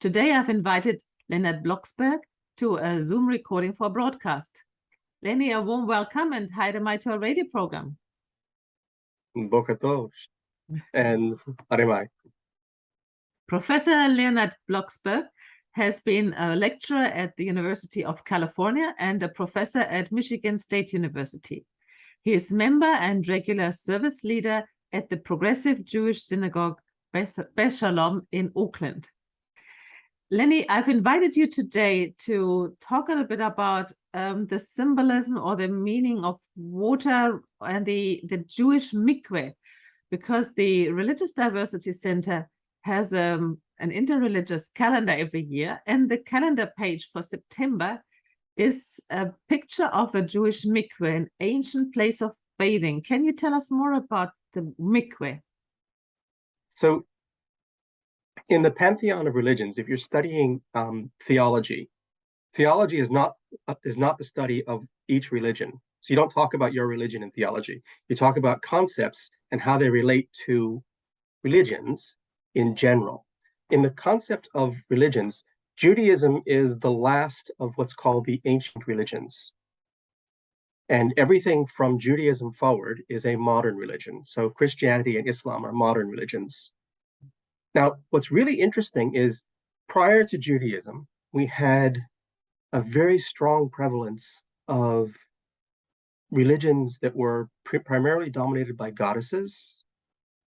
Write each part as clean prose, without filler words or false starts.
Today I've invited Leonard Bloksberg to a Zoom recording for broadcast. Lenny, a warm welcome and hi to my radio program. Boker Tov and Aremai. Professor Leonard Bloksberg has been a lecturer at the University of California and a professor at Michigan State University. He is member and regular service leader at the Progressive Jewish Synagogue Beth Shalom in Oakland. Lenny, I've invited you today to talk a little bit about the symbolism or the meaning of water and the Jewish Mikvah, because the Religious Diversity Center has an interreligious calendar every year, and the calendar page for September is a picture of a Jewish mikveh, an ancient place of bathing. Can you tell us more about the mikveh? So, in the pantheon of religions, if you're studying theology is not the study of each religion. So you don't talk about your religion in theology. You talk about concepts and how they relate to religions in general. In the concept of religions, Judaism is the last of what's called the ancient religions. And everything from Judaism forward is a modern religion. So Christianity and Islam are modern religions. Now, what's really interesting is prior to Judaism, we had a very strong prevalence of religions that were primarily dominated by goddesses,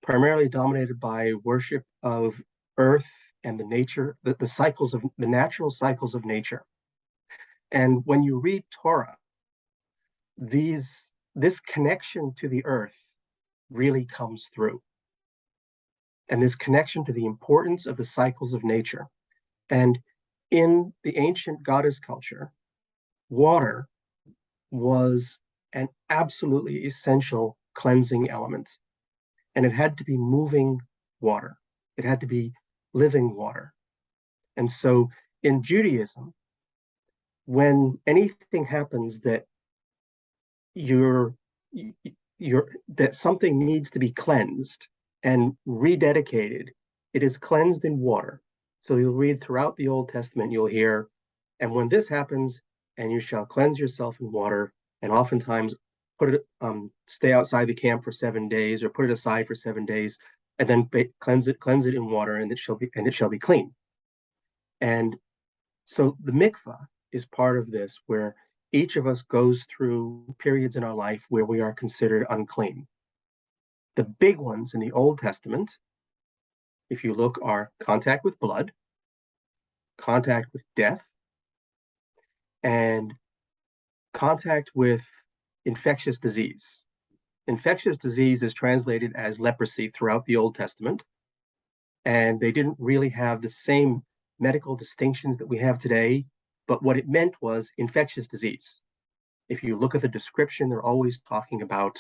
primarily dominated by worship of earth and the nature, the cycles of the natural cycles of nature. And when you read Torah, this connection to the earth really comes through. And this connection to the importance of the cycles of nature. And in the ancient goddess culture, water was an absolutely essential cleansing element. And it had to be moving water. It had to be living water. And so in Judaism, when anything happens that that something needs to be cleansed and rededicated, it is cleansed in water. So you'll read throughout the Old Testament, you'll hear, and when this happens, and you shall cleanse yourself in water, and oftentimes stay outside the camp for 7 days, or put it aside for 7 days, and then cleanse it in water, and it shall be clean. And so the mikvah is part of this, where each of us goes through periods in our life where we are considered unclean. The big ones in the Old Testament, if you look, are contact with blood, contact with death, and contact with infectious disease. Infectious disease is translated as leprosy throughout the Old Testament, and they didn't really have the same medical distinctions that we have today, but what it meant was infectious disease. If you look at the description, they're always talking about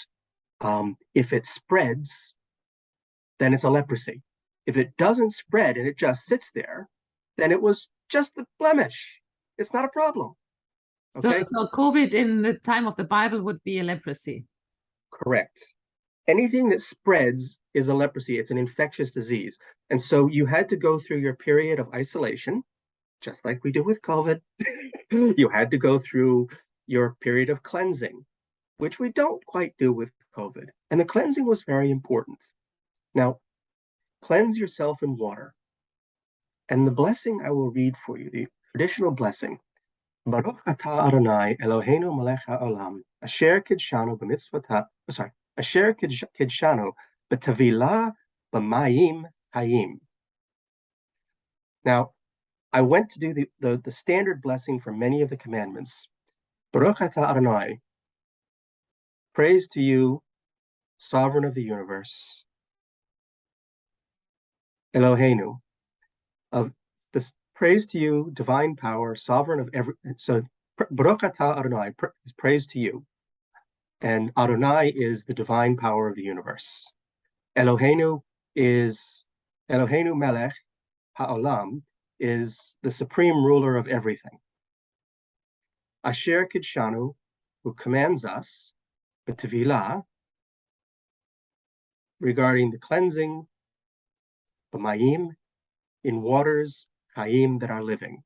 if it spreads, then it's a leprosy. If it doesn't spread and it just sits there, then it was just a blemish. It's not a problem. Okay? So COVID in the time of the Bible would be a leprosy. Correct. Anything that spreads is a leprosy. It's an infectious disease. And so you had to go through your period of isolation, just like we do with COVID. You had to go through your period of cleansing, which we don't quite do with COVID. And the cleansing was very important. Now, cleanse yourself in water. And the blessing I will read for you, the traditional blessing. Baruch atah Adonai Eloheinu melech haolam, asher kidshanu b'mitzvotah, asher kidshanu b'tevilah b'mayim hayim. Now, I went to do the standard blessing for many of the commandments. Baruch atah Adonai, praise to you, sovereign of the universe. Eloheinu, of this, praise to you, divine power, sovereign of every. So Baruch atah Adonai is praise to you, and Adonai is the divine power of the universe. Eloheinu Melech Ha'olam is the supreme ruler of everything. Asher Kidshanu, who commands us, B'tevilah, regarding the cleansing, B'mayim, in waters, Chaim, that are living.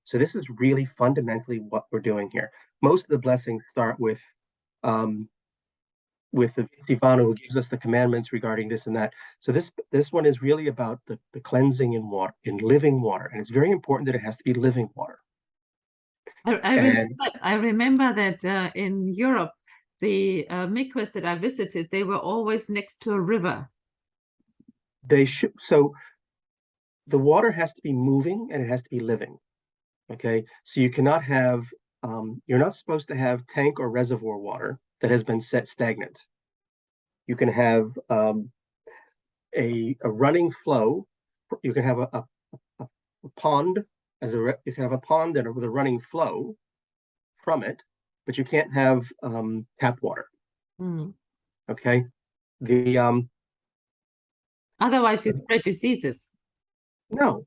So this is really fundamentally what we're doing here. Most of the blessings start with the Tivanu, who gives us the commandments regarding this and that. So this one is really about the cleansing in water, in living water, and it's very important that it has to be living water. I remember that in Europe, the mikvahs that I visited, they were always next to a river. They should. So the water has to be moving and it has to be living. Okay, so you cannot have. You're not supposed to have tank or reservoir water that has been set stagnant. You can have a running flow. You can have a pond you can have a pond with a running flow from it, but you can't have tap water. Mm. Okay, Otherwise you spread diseases. No,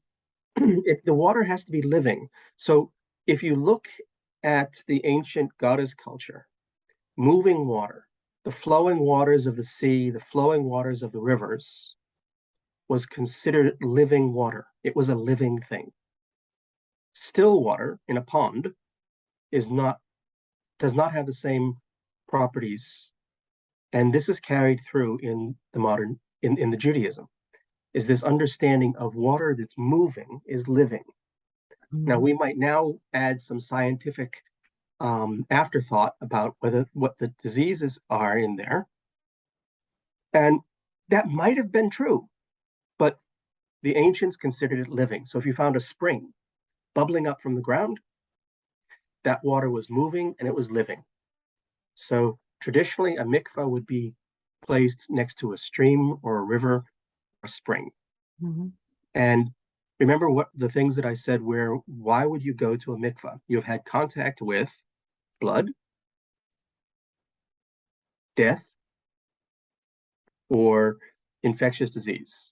the water has to be living. So if you look at the ancient goddess culture, moving water, the flowing waters of the sea, the flowing waters of the rivers, was considered living water. It was a living thing. Still water in a pond does not have the same properties. And this is carried through in the Judaism, is this understanding of water that's moving is living. Now, we might now add some scientific afterthought about what the diseases are in there. And that might have been true, but the ancients considered it living. So if you found a spring bubbling up from the ground, that water was moving and it was living. So traditionally, a mikvah would be placed next to a stream or a river or a spring. Mm-hmm. And remember what the things that I said, why would you go to a mikvah? You've had contact with blood, death, or infectious disease.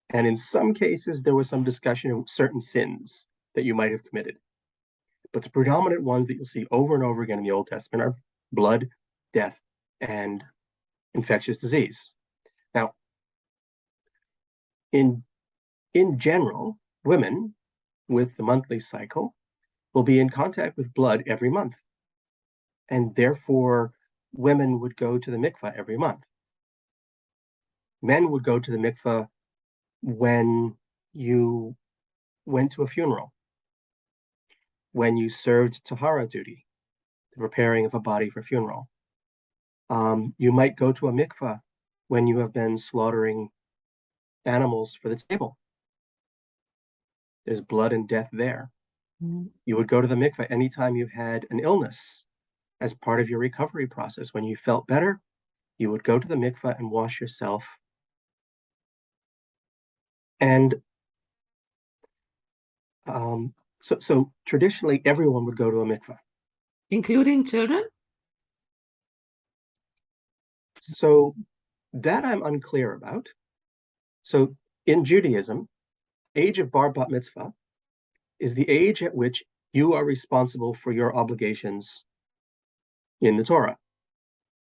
And in some cases, there was some discussion of certain sins that you might have committed. But the predominant ones that you'll see over and over again in the Old Testament are blood, death, and infectious disease. Now, in general, women with the monthly cycle will be in contact with blood every month. And therefore, women would go to the mikvah every month. Men would go to the mikvah when you went to a funeral, when you served tahara duty, the preparing of a body for funeral. You might go to a mikvah when you have been slaughtering animals for the table. There's blood and death there. Mm-hmm. You would go to the mikvah anytime you've had an illness as part of your recovery process. When you felt better, you would go to the mikvah and wash yourself. And so traditionally, everyone would go to a mikvah. Including children? So that I'm unclear about. So in Judaism, age of bar bat mitzvah is the age at which you are responsible for your obligations in the Torah.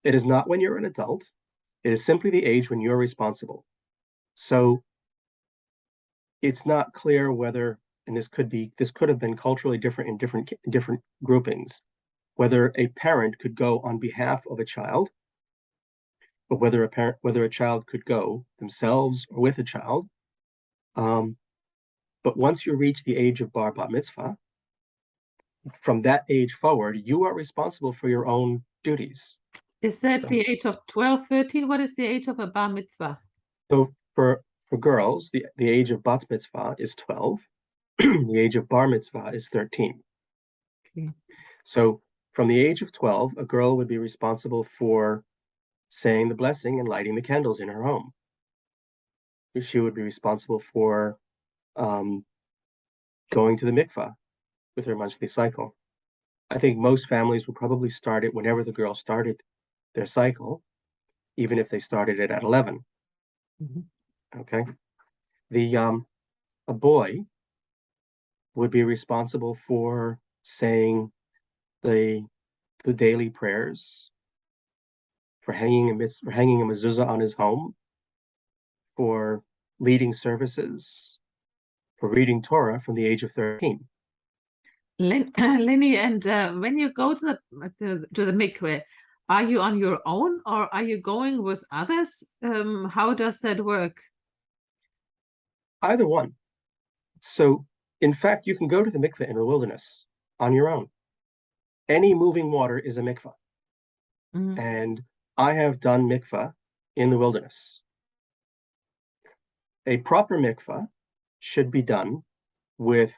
It is not when you're an adult. It is simply the age when you're responsible. So it's not clear whether, and this could have been culturally different in different groupings, whether a parent could go on behalf of a child, but whether a child could go themselves or with a child. But once you reach the age of bar bat mitzvah, from that age forward, you are responsible for your own duties. Is that the age of 12, 13? What is the age of a bar mitzvah? So for girls, the age of bat mitzvah is 12. The age of bar mitzvah is 13. Okay. So from the age of 12, a girl would be responsible for saying the blessing and lighting the candles in her home. She would be responsible for going to the mikvah with her monthly cycle. I think most families will probably start it whenever the girl started their cycle, even if they started it at 11. Mm-hmm. Okay. A boy would be responsible for saying the daily prayers, for hanging a mezuzah on his home, for leading services, for reading Torah from the age of 13. Lenny, and when you go to the mikveh, are you on your own or are you going with others? How does that work? Either one. So, in fact, you can go to the mikveh in the wilderness on your own. Any moving water is a mikvah. Mhm. And I have done mikvah in the wilderness. A proper mikvah should be done with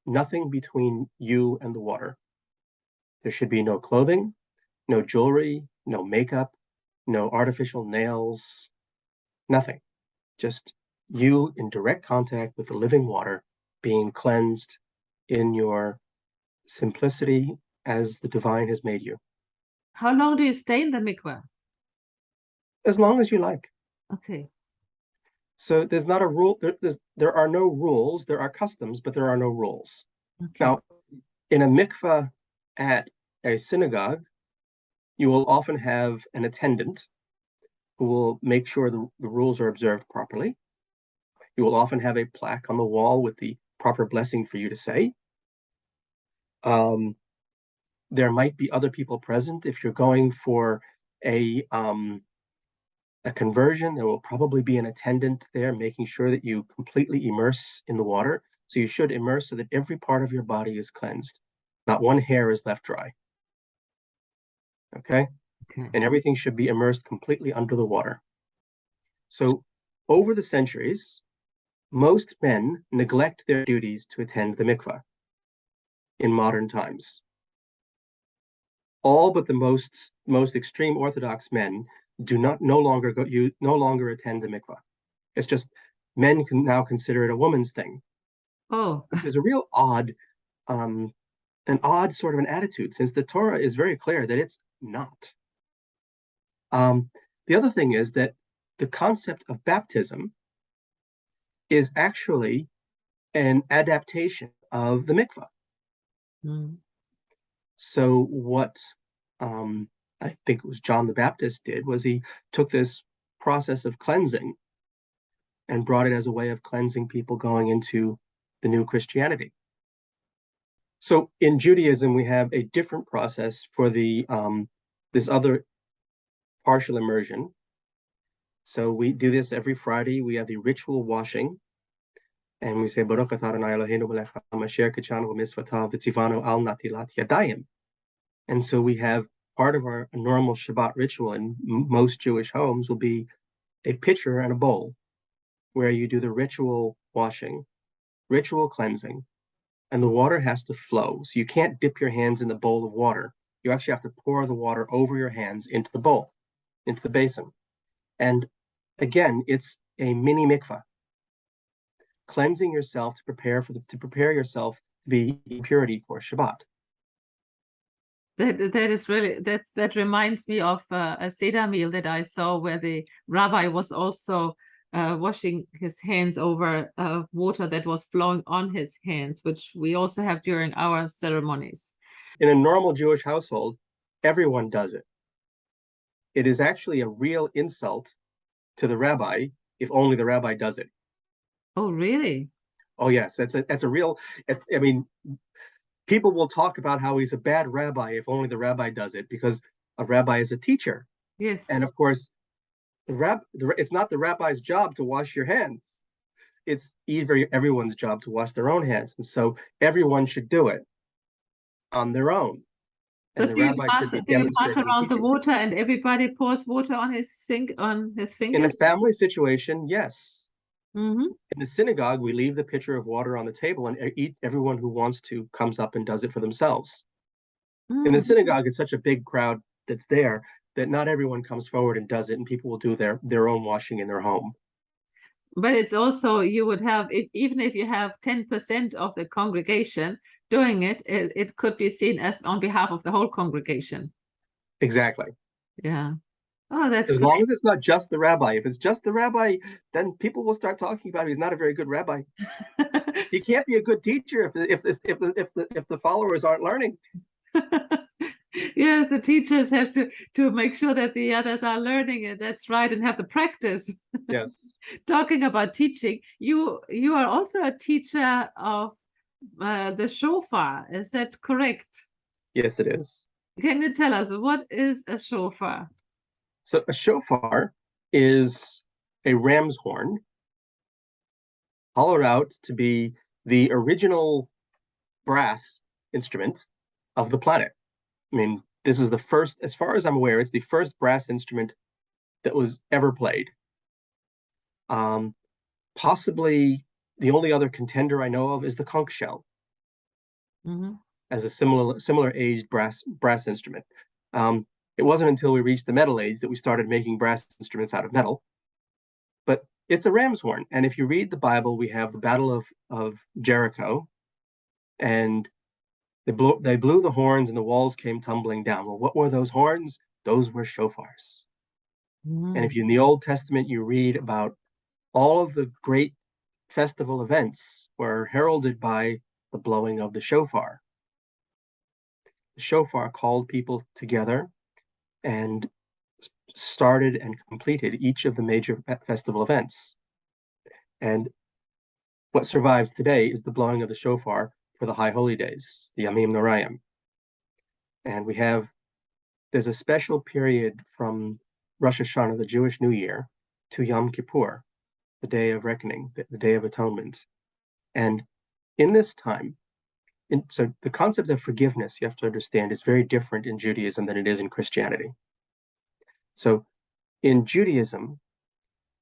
nothing between you and the water. There should be no clothing, no jewelry, no makeup, no artificial nails, nothing. Just you in direct contact with the living water, being cleansed in your simplicity as the divine has made you. How long do you stay in the mikveh? As long as you like. Okay. So there's not a rule. There are no rules. There are customs, but there are no rules. Okay. Now, in a mikvah at a synagogue, you will often have an attendant who will make sure the rules are observed properly. You will often have a plaque on the wall with the proper blessing for you to say. There might be other people present. If you're going for a conversion, there will probably be an attendant there making sure that you completely immerse in the water. So you should immerse so that every part of your body is cleansed. Not one hair is left dry. Okay? Okay. And everything should be immersed completely under the water. So over the centuries, most men neglect their duties to attend the mikvah in modern times. All but the most extreme Orthodox men no longer attend the mikvah. It's just men can now consider it a woman's thing. Oh. There's a real odd sort of an attitude, since the Torah is very clear that it's not. The other thing is that the concept of baptism is actually an adaptation of the mikvah. Mm. So what I think it was John the Baptist did was he took this process of cleansing and brought it as a way of cleansing people going into the new Christianity. So in Judaism, we have a different process for this other partial immersion. So we do this every Friday. We have the ritual washing, and we say Baruch atah Adonai Eloheinu melech haolam asher kitshanu b'mitzvotav v'tzivanu al natilat yadayim. And so we have part of our normal Shabbat ritual in most Jewish homes will be a pitcher and a bowl, where you do the ritual washing, ritual cleansing, and the water has to flow. So you can't dip your hands in the bowl of water. You actually have to pour the water over your hands into the bowl, into the basin. And again, it's a mini mikvah, cleansing yourself to prepare yourself to be in purity for Shabbat. That reminds me of a Seder meal that I saw where the rabbi was also washing his hands over water that was flowing on his hands, which we also have during our ceremonies. In a normal Jewish household, everyone does it. It is actually a real insult to the rabbi if only the rabbi does it. Oh, really? Oh, yes. I mean, people will talk about how he's a bad rabbi if only the rabbi does it, because a rabbi is a teacher. Yes. And of course, it's not the rabbi's job to wash your hands. It's everyone's job to wash their own hands. And so everyone should do it on their own. And So the rabbi should be demonstrating around the water and everybody pours water on his fingers? In a family situation, yes. Mm-hmm. In the synagogue, we leave the pitcher of water on the table, and everyone who wants to comes up and does it for themselves. In the synagogue, it's such a big crowd that's there that not everyone comes forward and does it, and people will do their own washing in their home. But it's also, you would have, even if you have 10% of the congregation doing it, it could be seen as on behalf of the whole congregation. Exactly. Yeah. Oh, that's as great. long as it's not just the rabbi. If it's just the rabbi, then people will start talking about he's not a very good rabbi. He can't be a good teacher if the followers aren't learning. Yes, the teachers have to make sure that the others are learning it. That's right, and have the practice. Yes. Talking about teaching, you are also a teacher of the shofar. Is that correct? Yes, it is. Can you tell us what is a shofar? So a shofar is a ram's horn hollowed out to be the original brass instrument of the planet. I mean, this was the first, as far as I'm aware, it's the first brass instrument that was ever played. Possibly the only other contender I know of is the conch shell, as a similar aged brass instrument. It wasn't until we reached the metal age that we started making brass instruments out of metal. But it's a ram's horn, and if you read the Bible, we have the Battle of Jericho, and they blew the horns, and the walls came tumbling down. Well, what were those horns? Those were shofars. And if you in the Old Testament you read about all of the great festival events were heralded by the blowing of the shofar. The shofar called people together and started and completed each of the major festival events. And what survives today is the blowing of the shofar for the high holy days, the Yamim Noraim. And there's a special period from Rosh Hashanah, the Jewish New Year, to Yom Kippur, the Day of Reckoning, the Day of Atonement. And in this time, so the concept of forgiveness, you have to understand, is very different in Judaism than it is in Christianity. So in Judaism,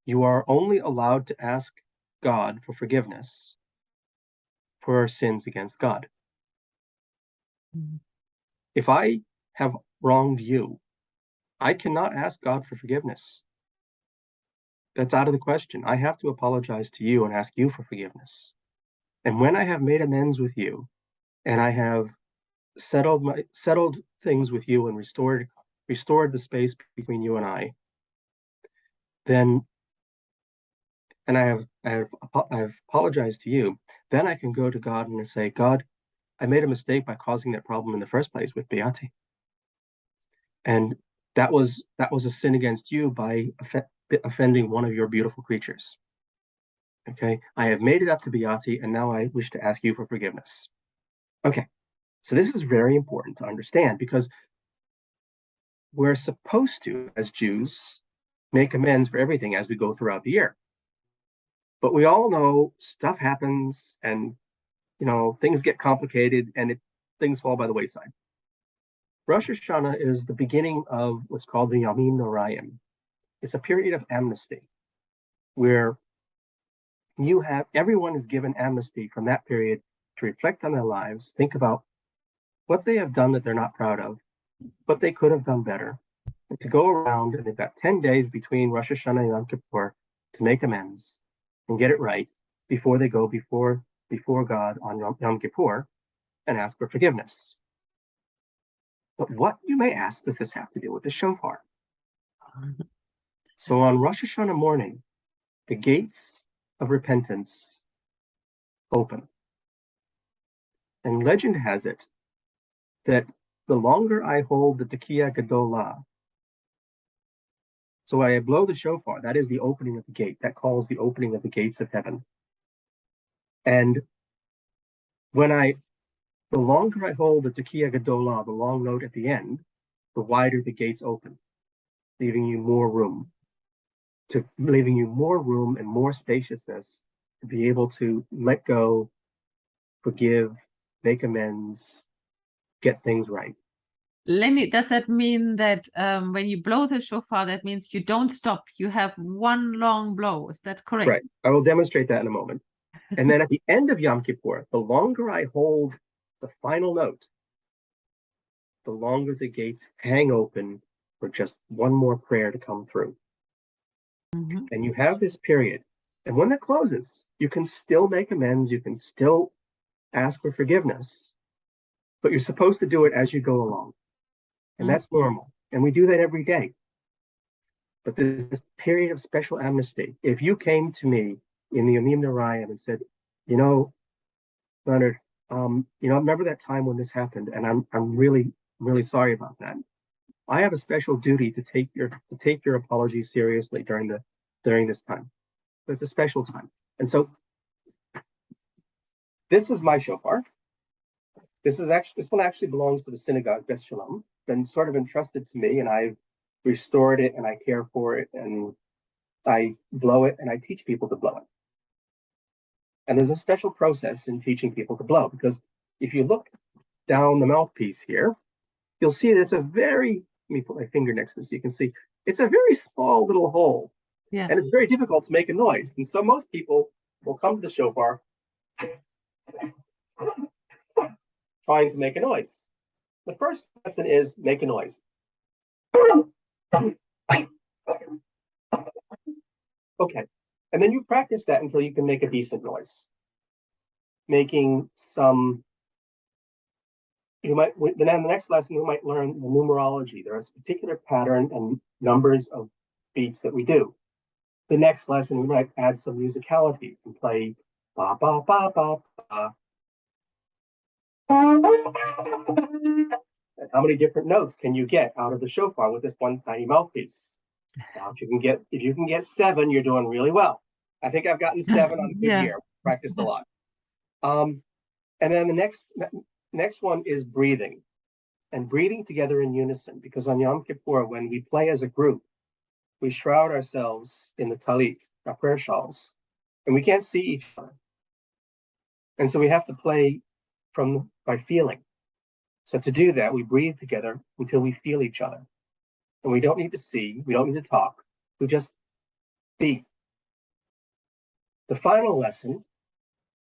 you are only allowed to ask God for forgiveness for our sins against God. If I have wronged you, I cannot ask God for forgiveness. That's out of the question. I have to apologize to you and ask you for forgiveness. And when I have made amends with you, and I have settled things with you and restored the space between you and I, then, and I've apologized to you, then I can go to God and say, God, I made a mistake by causing that problem in the first place with Beati. And that was a sin against you by offending one of your beautiful creatures. Okay, I have made it up to Beati, and now I wish to ask you for forgiveness. Okay, so this is very important to understand, because we're supposed to, as Jews, make amends for everything as we go throughout the year. But we all know stuff happens, and things get complicated, and things fall by the wayside. Rosh Hashanah is the beginning of what's called the Yamim Noraim. It's a period of amnesty, where everyone is given amnesty from that period to reflect on their lives, think about what they have done that they're not proud of, what they could have done better, and to go around, and they've got 10 days between Rosh Hashanah and Yom Kippur to make amends and get it right before they go before God on Yom Kippur and ask for forgiveness. But what, you may ask, does this have to do with the shofar? So on Rosh Hashanah morning, the gates of repentance open. And legend has it that the longer I hold the Tekiah Gedolah, so I blow the shofar, that is the opening of the gate, that calls the opening of the gates of heaven. And the longer I hold the Tekiah Gedolah, the long note at the end, the wider the gates open, leaving you more room and more spaciousness to be able to let go, forgive, make amends, get things right. Lenny, does that mean that when you blow the shofar, that means you don't stop? You have one long blow. Is that correct? Right. I will demonstrate that in a moment. And then at the end of Yom Kippur, the longer I hold the final note, the longer the gates hang open for just one more prayer to come through. And you have this period. And when that closes, you can still make amends. You can still ask for forgiveness. But you're supposed to do it as you go along. And that's normal. And we do that every day. But there's this period of special amnesty. If you came to me in the Yamim Noraim and said, Leonard, remember that time when this happened, and I'm really I'm really sorry about that. I have a special duty to take your apology seriously during this time. It's a special time. And so this is my shofar. This one actually belongs to the synagogue, Beth Shalom, been sort of entrusted to me, and I've restored it and I care for it and I blow it and I teach people to blow it. And there's a special process in teaching people to blow, because if you look down the mouthpiece here, you'll see that it's a very, let me put my finger next to this so you can see, it's a very small little hole. Yeah. And it's very difficult to make a noise. And so most people will come to the shofar trying to make a noise. The first lesson is make a noise. Okay. And then you practice that until you can make a decent noise. Making some, then in the next lesson, you might learn the numerology. There's a particular pattern and numbers of beats that we do. The next lesson, we might add some musicality and play ba ba ba ba ba. And how many different notes can you get out of the shofar with this one tiny mouthpiece? Now, if you can get 7, you're doing really well. I think I've gotten 7 on a good year. Practiced a lot. And then the next one is breathing, and breathing together in unison. Because on Yom Kippur, when we play as a group, we shroud ourselves in the talit, our prayer shawls, and we can't see each other. And so we have to play by feeling. So to do that, we breathe together until we feel each other. And we don't need to see, we don't need to talk, we just be. The final lesson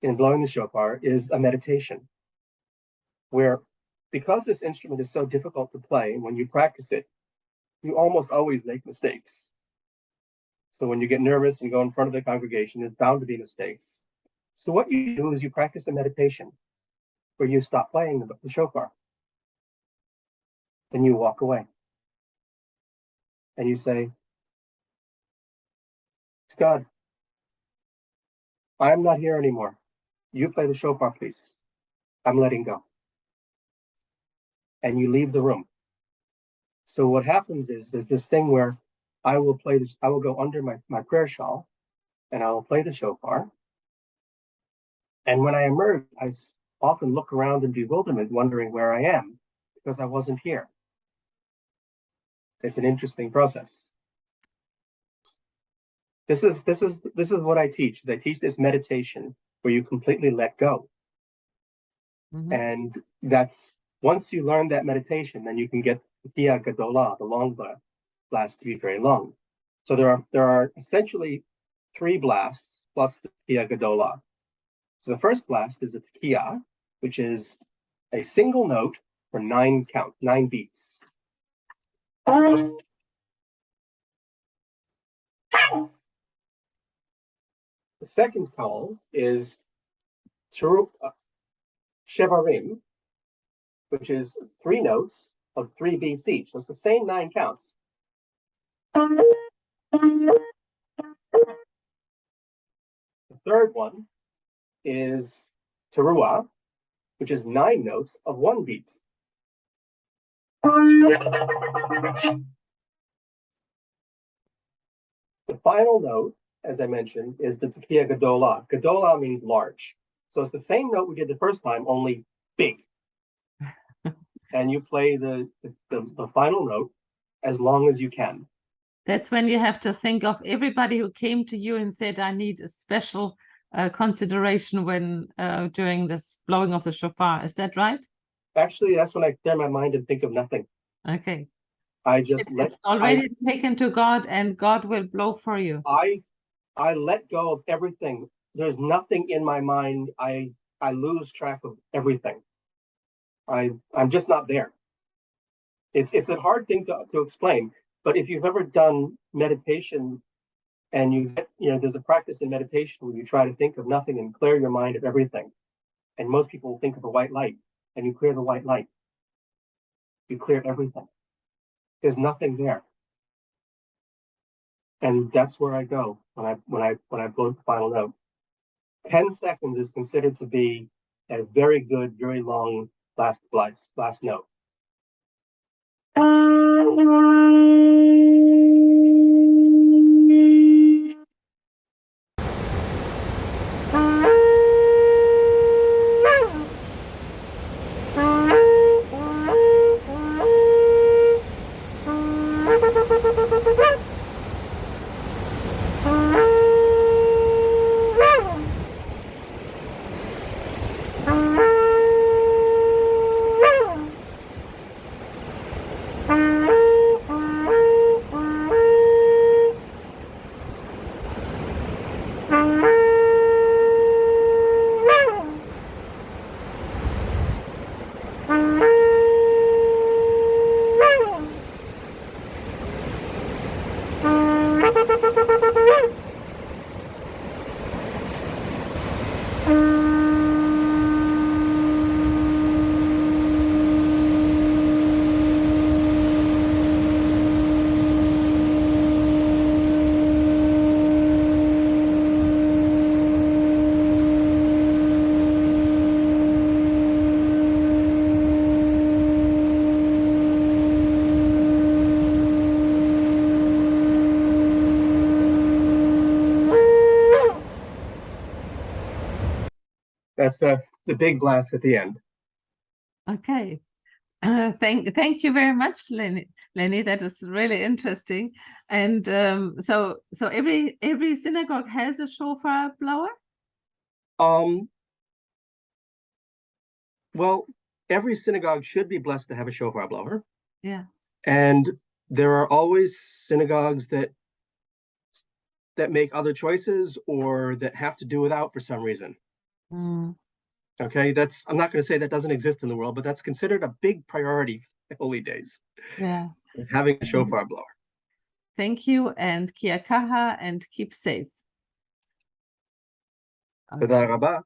in blowing the shofar is a meditation, where, because this instrument is so difficult to play, when you practice it, you almost always make mistakes. So when you get nervous and go in front of the congregation, there's bound to be mistakes. So what you do is you practice a meditation where you stop playing the shofar. Then you walk away. And you say, to God, I'm not here anymore. You play the shofar, please. I'm letting go. And you leave the room. So what happens is there's this thing where I will go under my prayer shawl and I will play the shofar. And when I emerge, I often look around in bewilderment, wondering where I am, because I wasn't here. It's an interesting process. This is what I teach. I teach this meditation where you completely let go. Mm-hmm. And that's, once you learn that meditation, then you can get the Tekiah Gadolah, the long blast, to be very long. So there are essentially 3 blasts plus the Tekiah Gadolah. So the first blast is a Tekiah, which is a single note for 9 beats. The second call is Shevarim, which is 3 notes of 3 beats each. So it's the same 9 counts. The third one is Teruah, which is 9 notes of 1 beat. The final note, as I mentioned, is the Tekiah Gadolah. Gadolah means large. So it's the same note we did the first time, only big. And you play the final note as long as you can. That's when you have to think of everybody who came to you and said, I need a special consideration when during this blowing of the shofar. Is that right? Actually, that's when I clear my mind and think of nothing. Okay. It's already taken to God, and God will blow for you. I let go of everything. There's nothing in my mind. I lose track of everything. I'm just not there. It's a hard thing to explain, but if you've ever done meditation and there's a practice in meditation where you try to think of nothing and clear your mind of everything. And most people think of a white light, and you clear the white light. You clear everything. There's nothing there. And that's where I go when I blow the final note. 10 seconds is considered to be a very good, very long last note. That's the big blast at the end. Okay. Thank you very much, Lenny. That is really interesting. And so every synagogue has a shofar blower? Well, every synagogue should be blessed to have a shofar blower. Yeah. And there are always synagogues that make other choices or that have to do without for some reason. Okay, I'm not going to say that doesn't exist in the world, but that's considered a big priority in holy days. Yeah. Is having a shofar blower. Thank you, and kia kaha, and keep safe. Toda rabah.